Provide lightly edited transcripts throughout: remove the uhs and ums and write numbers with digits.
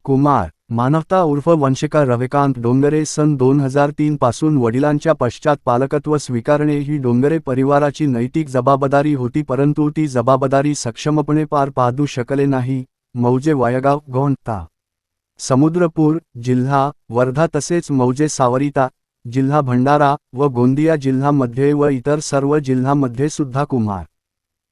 कुमार मानवता उर्फ वंशिका रविकांत डोंगरे सन 2003 पासून वडिलांच्या पश्चात पालकत्व स्वीकारणे ही डोंगरे परिवाराची नैतिक जबाबदारी होती, परंतु ती जबाबदारी सक्षमपणे पार पाडू शकले नाही. मौजे वायगाव गोंडता समुद्रपूर जिल्हा वर्धा तसेच मौजे सावरिता जिल्हा भंडारा व गोंदिया जिल्ह्यामध्ये व इतर सर्व जिल्ह्यामध्ये सुद्धा कुमार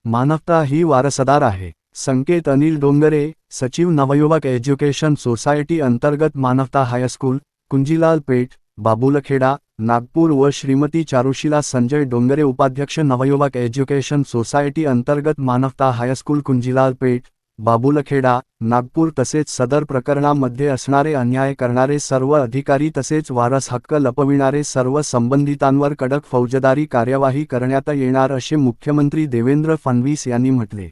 मानवता ही वारसदार आहे. संकेत अनिल डोंगरे सचिव नवयुवक एज्युकेशन सोसायटी अंतर्गत मानवता हायस्कूल कुंजीलाल पेठ बाबुलखेडा नागपूर व श्रीमती चारुशीला संजय डोंगरे उपाध्यक्ष नवयुवक एज्युकेशन सोसायटी अंतर्गत मानवता हायस्कूल कुंजीलाल पेठ बाबुलखेडा नागपूर तसेच सदर प्रकरणामध्ये असणारे अन्याय करणारे सर्व अधिकारी तसेच वारस हक्क लपविणारे सर्व संबंधितांवर कडक फौजदारी कार्यवाही करण्यात येणार असे मुख्यमंत्री देवेंद्र फडणवीस यांनी म्हटले.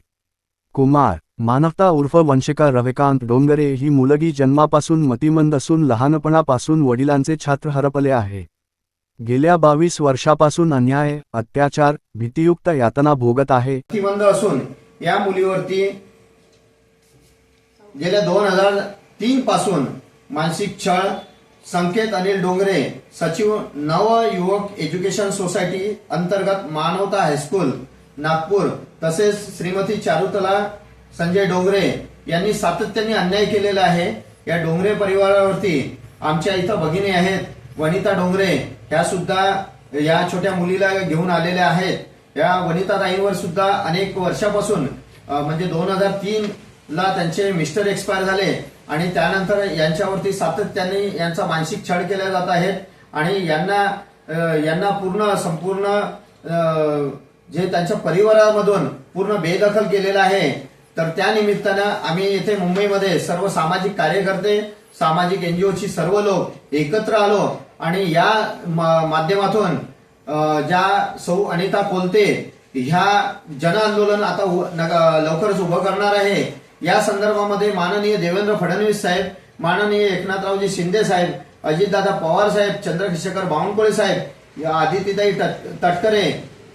कुमार मानवता उर्फ वंशिका रविकांत डोंगरे ही मुलगी जन्मापासून मतिमंद असून लहानपणापासून वडिलांचे छत्र हरपले आहे. गेल्या 22 वर्षापासून अन्याय अत्याचार भीतियुक्त यातना भोगत आहे. मतिमंद असून या मुलीवरती गेल्या 2003 पासून मानसिक छळ. संकेत अनिल डोंगरे सचिव नवयुवक एज्युकेशन सोसायटी अंतर्गत मानवता हायस्कूल नागपूर तसेच श्रीमती चारुतला संजय डोंगरे यांनी सातत्याने अन्याय केलेला आहे. या डोंगरे परिवारावरती आमच्या इथं भगिनी आहेत वनिता डोंगरे, ह्या सुद्धा या छोट्या मुलीला घेऊन आलेल्या आहेत. या वनिता ताईंवर सुद्धा अनेक वर्षापासून म्हणजे 2003 ला त्यांचे मिस्टर एक्सपायर झाले आणि त्यानंतर यांच्यावरती सातत्याने यांचा मानसिक छळ केला जात आहे आणि यांना संपूर्ण जे त्यांच्या परिवारामधून पूर्ण बेदखल केलेलं आहे. तर त्या निमित्तानं आम्ही येथे मुंबईमध्ये सर्व सामाजिक कार्यकर्ते सामाजिक एनजीओची सर्व लोक एकत्र आलो आणि या माध्यमातून ज्या सौ अनिता कोलते ह्या जन आंदोलन आता लवकरच उभं करणार आहे. या संदर्भामध्ये माननीय देवेंद्र फडणवीस साहेब, माननीय एकनाथरावजी शिंदे साहेब, अजितदादा पवार साहेब, चंद्रशेखर बावनकुळे साहेब, आदित्यताई तटकरे,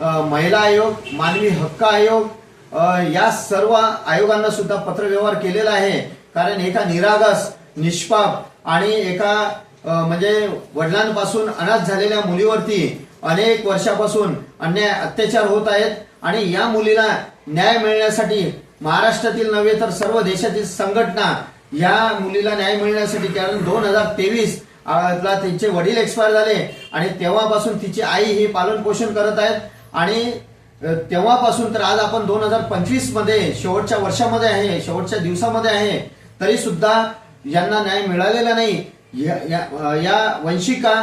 महिला आयोग, मानवी हक्क आयोग या सर्व आयोगांना सुद्धा पत्रव्यवहार केलेला आहे. कारण एका निरागस निष्पाप आणि एका म्हणजे वडिलांपासून अनाथ झालेल्या मुलीवरती अनेक वर्षापासून अन्याय अत्याचार होत आहेत आणि या मुलीला न्याय मिळण्यासाठी महाराष्ट्रातील नव्हे तर सर्व देशातील संघटना या मुलीला न्याय मिळण्यासाठी, कारण 2023 ला तिचे वडील एक्सपायर झाले आणि तेव्हापासून तिची आई ही पालन पोषण करत आहेत आणि तेव्हापासून तर आज आपण 2025 मध्ये शेवटच्या वर्षामध्ये आहे, शेवटच्या दिवसामध्ये आहे, तरी सुद्धा यांना न्याय मिळालेला नाही. या वंशिका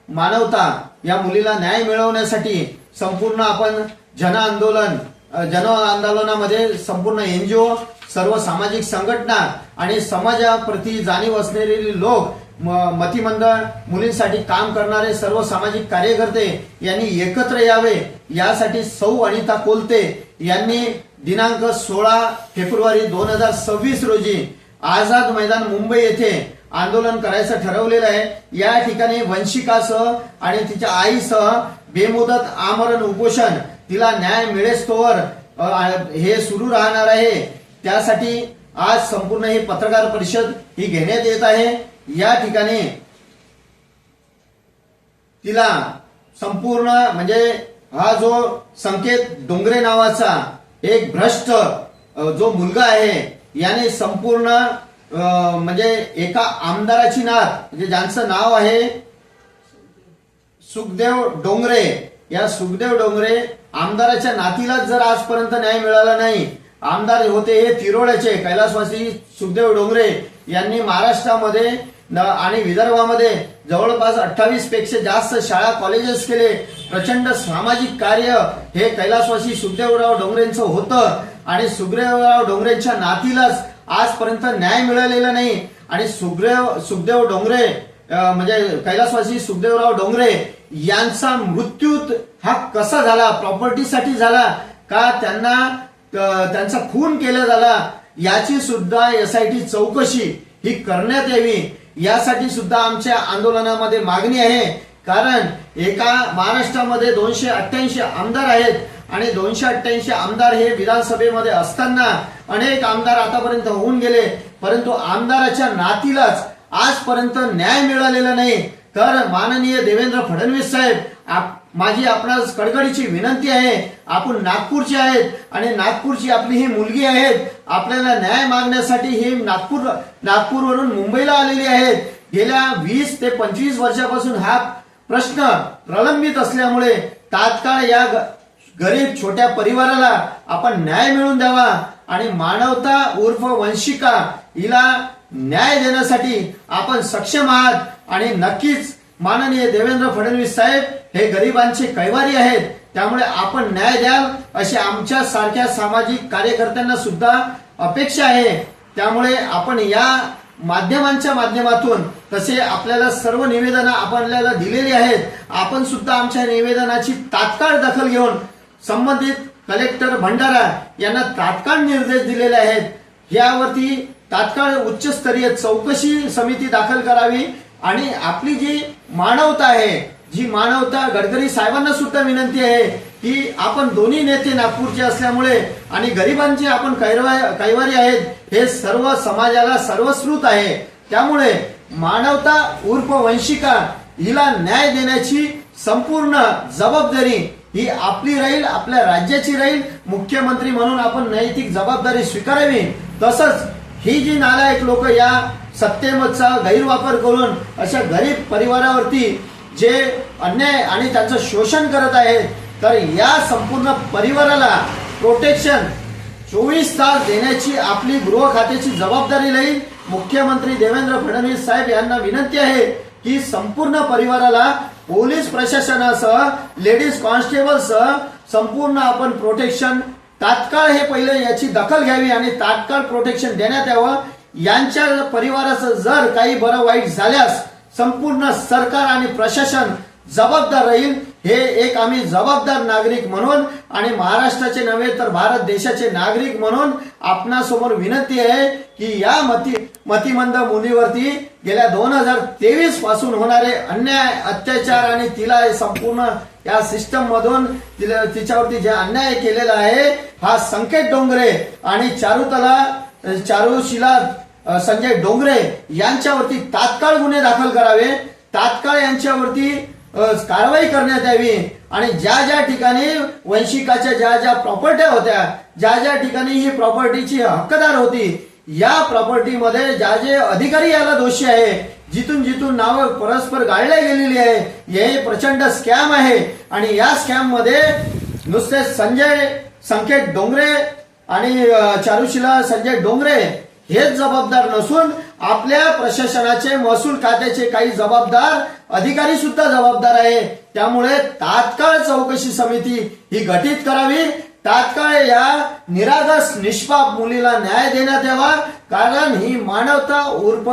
मानवता या मुलीला न्याय मिळवण्यासाठी संपूर्ण आपण जन आंदोलनामध्ये संपूर्ण एनजीओ, सर्व सामाजिक संघटना आणि समाजाप्रती जाणीव असलेले लोक, मतिमंद मुलींसाठी काम करणारे सर्व सामाजिक कार्यकर्ते यांनी एकत्र यावे. यासाठी सौ अनिता कोलते यांनी दिनांक 16 फेब्रुवारी 2026 रोजी आझाद मैदान मुंबई येथे आंदोलन करायचं ठरवलेलं आहे. या ठिकाणी वंशिकासह आणि तिच्या आईसह बेमुदत आमरण उपोषण, तिला न्याय मिळेस्तोवर हे सुरू राहणार आहे. त्यासाठी आज संपूर्ण ही पत्रकार परिषद ही घेण्यात येत आहे. या ठिकाणी तिला संपूर्ण म्हणजे हा जो संकेत डोंगरे नावाचा एक भ्रष्ट जो मुलगा आहे याने संपूर्ण म्हणजे एका आमदाराची नात, म्हणजे ज्यांचं नाव आहे सुखदेव डोंगरे, या सुखदेव डोंगरे आमदाराच्या नातीलाच जर आजपर्यंत न्याय मिळाला नाही. आमदार होते हे तिरोड्याचे कैलासवासी सुखदेव डोंगरे यांनी महाराष्ट्रामध्ये आणि विदर्भामध्ये जवळपास 28 पेक्षा जास्त शाळा कॉलेजेस केले. प्रचंड सामाजिक कार्य हे कैलासवासी सुखदेवराव डोंगरेंचं होतं आणि सुखदेवराव डोंगरेंच्या नातीलाच आजपर्यंत न्याय मिळालेला नाही. आणि सुखदेव डोंगरे म्हणजे कैलासवासी सुखदेवराव डोंगरे यांचा मृत्यू हा कसा झाला, प्रॉपर्टीसाठी झाला का त्यांचा खून केला झाला, याची सुद्धा SIT चौकशी ही करण्यात यावी. यासाठी सुद्धा आमच्या आंदोलनामध्ये मागणी आहे. कारण एका महाराष्ट्रामध्ये 288 आमदार आहेत आणि 288 आमदार हे विधानसभेमध्ये असताना अनेक आमदार आतापर्यंत होऊन गेले. परंतु आमदाराच्या नातीलाच आजपर्यंत न्याय मिळालेला नाही। तर माननीय देवेंद्र फडणवीस साहेब, माझी आपणास कडकडीची विनंती आहे, आपण नागपूरचे आहेत आणि नागपूरची आपली ही मुलगी आहेत, आपल्याला न्याय मागण्यासाठी ही नागपूरवरून मुंबईला आलेली आहेत। गेल्या 20 ते 25 वर्षापासून हा प्रश्न प्रलंबित असल्यामुळे तात्काळ या गरीब छोट्या परिवाराला आपण न्याय मिळवून द्यावा आणि मानवता उर्फ वंशिका हिला न्याय देण्यासाठी आपण सक्षम आहात। आणि नक्कीच माननीय देवेंद्र फडणवीस साहेब हे गरिबांचे कैवारी आहेत, त्यामुळे आपण न्याय द्याल अशी आमच्या सारख्या सामाजिक कार्यकर्त्यांना सुद्धा अपेक्षा आहे। त्यामुळे आपण या माध्यमांच्या माध्यमातून, तसे आपल्याला सर्व निवेदनं आपल्याला दिलेली आहेत, आपण सुद्धा आमच्या निवेदनाची तात्काळ दखल घेऊन संबंधित कलेक्टर भंडारा यांना तात्काळ निर्देश दिलेले आहेत। यावरती तात्काळ उच्चस्तरीय चौकशी समिती दाखल करावी आणि आपली जी मानवता आहे, जी मानवता गडकरी साहेबांना सुद्धा विनंती आहे की आपण दोन्ही नेते नागपूरचे असल्यामुळे आणि गरिबांचे आपण कैवारी आहेत, हे सर्व समाजाला सर्वश्रुत आहे। त्यामुळे मानवता उर्फ वंशिका हिला न्याय देण्याची संपूर्ण जबाबदारी ही आपली राहील, आपल्या राज्याची राहील। मुख्यमंत्री म्हणून आपण नैतिक जबाबदारी स्वीकारावी। तसंच ही जी नालायक लोक या सत्तेचा गैरवापर करून अशा गरीब परिवारावरती जे अन्याय आणि त्यांचं शोषण करत आहेत, तर या संपूर्ण परिवाराला प्रोटेक्शन 24 तास देण्याची आपली गृह खात्याची जबाबदारी राहील। मुख्यमंत्री देवेंद्र फडणवीस साहेब यांना विनंती आहे की संपूर्ण परिवाराला पोलीस प्रशासनासह लेडीज कॉन्स्टेबलसह संपूर्ण आपण प्रोटेक्शन तात्काळ हे पहिले याची दखल घ्यावी आणि तात्काळ प्रोटेक्शन देण्यात यावं। यांच्या परिवाराचं जर काही बरं वाईट झाल्यास संपूर्ण सरकार आणि प्रशासन जबाबदार राहील। हे एक आम्ही जबाबदार नागरिक म्हणून आणि महाराष्ट्राचे नव्हे तर भारत देशाचे नागरिक म्हणून आपणासमोर विनंती आहे की या मतिमंद मुलीवरती गेल्या 2023 पासून होणारे अन्याय अत्याचार आणि तिला संपूर्ण या सिस्टम मधून तिच्यावरती जे अन्याय केलेला आहे, हा संकेत डोंगरे आणि चारुशिला संजय डोंगरे यांच्यावरती तात्काळ गुन्हे दाखल करावे, तात्काळ यांच्यावरती कारवाई करण्यात यावी आणि ज्या ज्या ठिकाणी वंशिकाच्या ज्या ज्या प्रॉपर्ट्या होत्या, ज्या ज्या ठिकाणी ही प्रॉपर्टीची हक्कदार होती, या प्रॉपर्टीमध्ये ज्या जे अधिकारी याला दोषी आहे, जिथून जिथून नावं परस्पर गाळल्या गेलेली आहे, हे प्रचंड स्कॅम आहे। आणि या स्कॅम मध्ये नुसते संकेत डोंगरे आणि चारुशिला संजय डोंगरे हेच जबाबदार नसून आपल्या प्रशासनाचे महसूल खात्याचे काही जबाबदार अधिकारी सुद्धा जबाबदार आहे। त्यामुळे तात्काळ चौकशी समिती ही गठीत करावी, तात्काळ या निरागस निष्पाप मुलीला न्याय देण्यात यावा, कारण ही मानवता उर्फ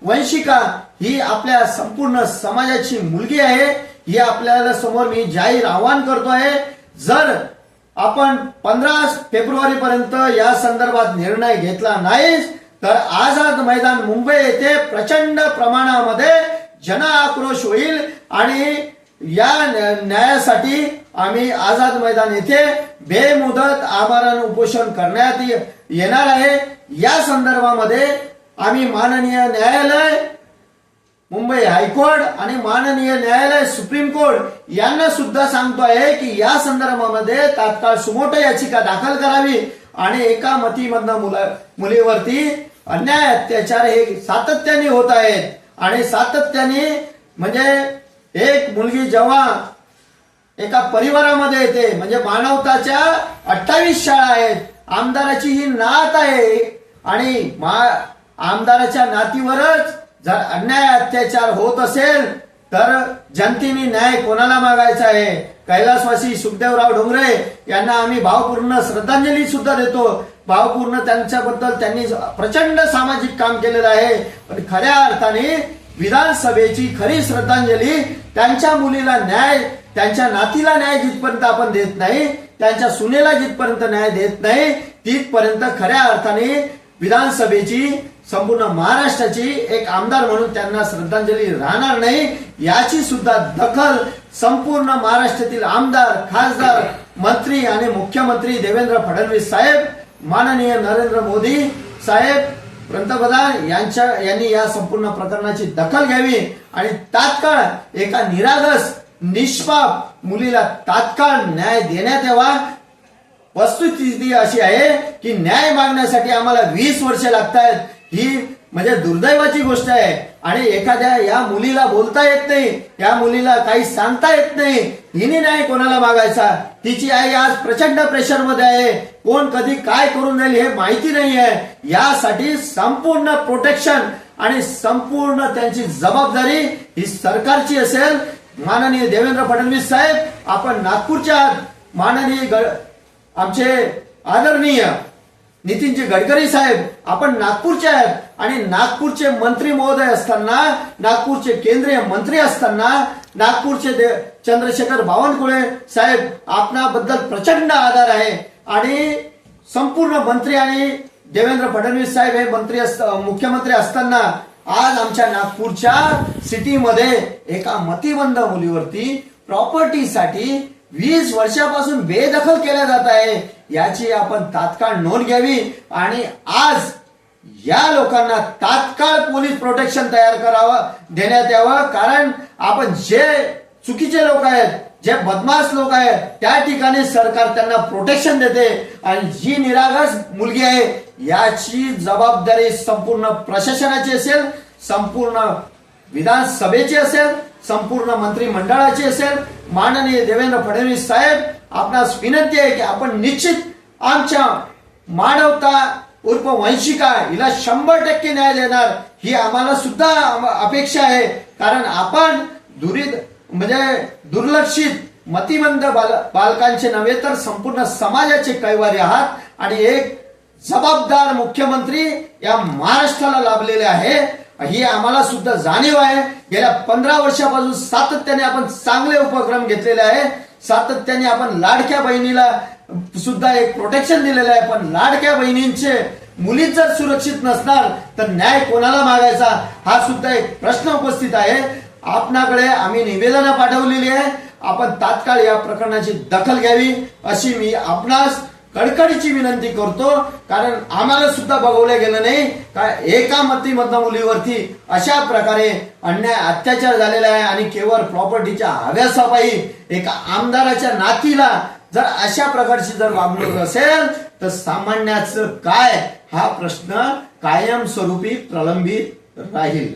वंशिका ही आपल्या संपूर्ण समाजाची मुलगी आहे। ही आपल्याला समोर मी जाहीर आवाहन करतो आहे, जर आपण 15 फेब्रुवारी पर्यंत या संदर्भात निर्णय घेतला नाही तर आझाद मैदान मुंबई येथे प्रचंड प्रमाणामध्ये जन आक्रोश होईल आणि या न्यायासाठी आम्ही आझाद मैदान येथे बेमुदत आमरण उपोषण करण्यात येणार आहे। या संदर्भामध्ये आम्ही माननीय न्यायालय मुंबई हायकोर्ट आणि माननीय न्यायालय सुप्रीम कोर्ट यांना सुद्धा सांगतो आहे की या संदर्भामध्ये तात्काळ सुमोटो याचिका दाखल करावी आणि एका मतिमंद मुलीवरती अन्याय अत्याचार हे सातत्याने होत आहेत आणि सातत्याने म्हणजे एक मुलगी जेव्हा एका परिवारामध्ये येते, म्हणजे मानवताच्या 28 शाळा आहेत, आमदाराची ही नात आहे आणि आमदाराच्या नातीवरच जर अन्याय अत्याचार होत असेल तर जनतेने न्याय कोणाला मागायचा आहे? कैलासवासी सुखदेवराव डोंगरे यांना आम्ही भावपूर्ण श्रद्धांजली सुद्धा देतो। भावपूर्ण त्यांच्याबद्दल त्यांनी प्रचंड सामाजिक काम केलेलं आहे, पण खऱ्या अर्थाने विधानसभेची खरी श्रद्धांजली त्यांच्या मुलीला न्याय, त्यांच्या नातीला न्याय जिथपर्यंत आपण देत नाही, त्यांच्या सुनेला जिथपर्यंत न्याय देत नाही, तिथपर्यंत खऱ्या अर्थाने विधानसभेची संपूर्ण महाराष्ट्राची एक आमदार म्हणून त्यांना श्रद्धांजली राहणार नाही। याची सुद्धा दखल संपूर्ण महाराष्ट्रातील आमदार, खासदार, मंत्री आणि मुख्यमंत्री देवेंद्र फडणवीस साहेब, माननीय नरेंद्र मोदी साहेब पंतप्रधान यांनी या संपूर्ण प्रकरणाची दखल घ्यावी आणि तात्काळ एका निरागस निष्पाप मुलीला तात्काळ न्याय देण्यात यावा। वस्तुस्थिती अशी आहे की न्याय मागण्यासाठी आम्हाला 20 वर्षे लागतात, ही म्हणजे दुर्दैवाची गोष्ट आहे। आणि एखाद्या या मुलीला बोलता येत नाही, या मुलीला काही सांगता येत नाही, हिने न्याय कोणाला मागायचा? तिची आई आज प्रचंड प्रेशर मध्ये आहे, कोण कधी काय करून जाईल हे माहिती नाही आहे। यासाठी संपूर्ण प्रोटेक्शन आणि संपूर्ण त्यांची जबाबदारी ही सरकारची असेल। माननीय देवेंद्र फडणवीस साहेब, आपण नागपूरच्या आहात, माननीय आमचे आदरणीय नितीनजी गडकरी साहेब, आपण नागपूरचे आहेत आणि नागपूरचे मंत्री महोदय असताना, नागपूरचे केंद्रीय मंत्री असताना, नागपूरचे चंद्रशेखर बावनकुळे साहेब, आपणाबद्दल प्रचंड आदर आहे। आणि संपूर्ण मंत्री आणि देवेंद्र फडणवीस साहेब हे मुख्यमंत्री असताना आज आमच्या नागपूरच्या सिटीमध्ये एका मतिमंद मुलीवरती प्रॉपर्टीसाठी 20 वर्षापासून बेदखल केल्या जात आहे, याची आपण तात्काळ नोंद घ्यावी आणि आज या लोकांना तात्काळ पोलीस प्रोटेक्शन देण्यात यावं। कारण आपण जे चुकीचे लोक आहेत, जे बदमाश लोक आहेत, त्या ठिकाणी सरकार त्यांना प्रोटेक्शन देते आणि जी निरागस मुलगी आहे याची जबाबदारी संपूर्ण प्रशासनाची असेल, संपूर्ण विधानसभेची असेल, संपूर्ण मंत्रिमंडळाची असेल। माननीय देवेंद्र फडणवीस साहेब, आपणास विनंती आहे की आपण निश्चित आमच्या मानवता उर्फ वंशिका हिला 100% न्याय देणार, ही आम्हाला सुद्धा अपेक्षा आहे। कारण आपण दुर्लक्षित मतिमंद बालकांचे नव्हे तर संपूर्ण समाजाचे कैवारी आहात आणि एक जबाबदार मुख्यमंत्री या महाराष्ट्राला लाभलेले आहे, ही आम्हाला सुद्धा जाणीव आहे। गेल्या 15 वर्षापासून सातत्याने आपण चांगले उपक्रम घेतलेले आहे, सातत्याने आपण लाडक्या बहिणीला सुद्धा एक प्रोटेक्शन दिलेलं आहे। पण लाडक्या बहिणींचे मुली जर सुरक्षित नसणार तर न्याय कोणाला मागायचा, हा सुद्धा एक प्रश्न उपस्थित आहे। आपणाकडे आम्ही निवेदन पाठवलेली आहे, आपण तात्काळ या प्रकरणाची दखल घ्यावी अशी मी आपणास कडकडीची विनंती करतो। कारण आम्हाला सुद्धा बघवलं गेलं नाही का एका मतिमंद मुलीवरती अशा प्रकारे अन्याय अत्याचार झालेला आहे आणि केवळ प्रॉपर्टीच्या हव्यासापायी एका आमदाराच्या नातीला जर अशा प्रकारची जर वागणूक असेल तर सामान्याचं काय, हा प्रश्न कायमस्वरूपी प्रलंबित राहील।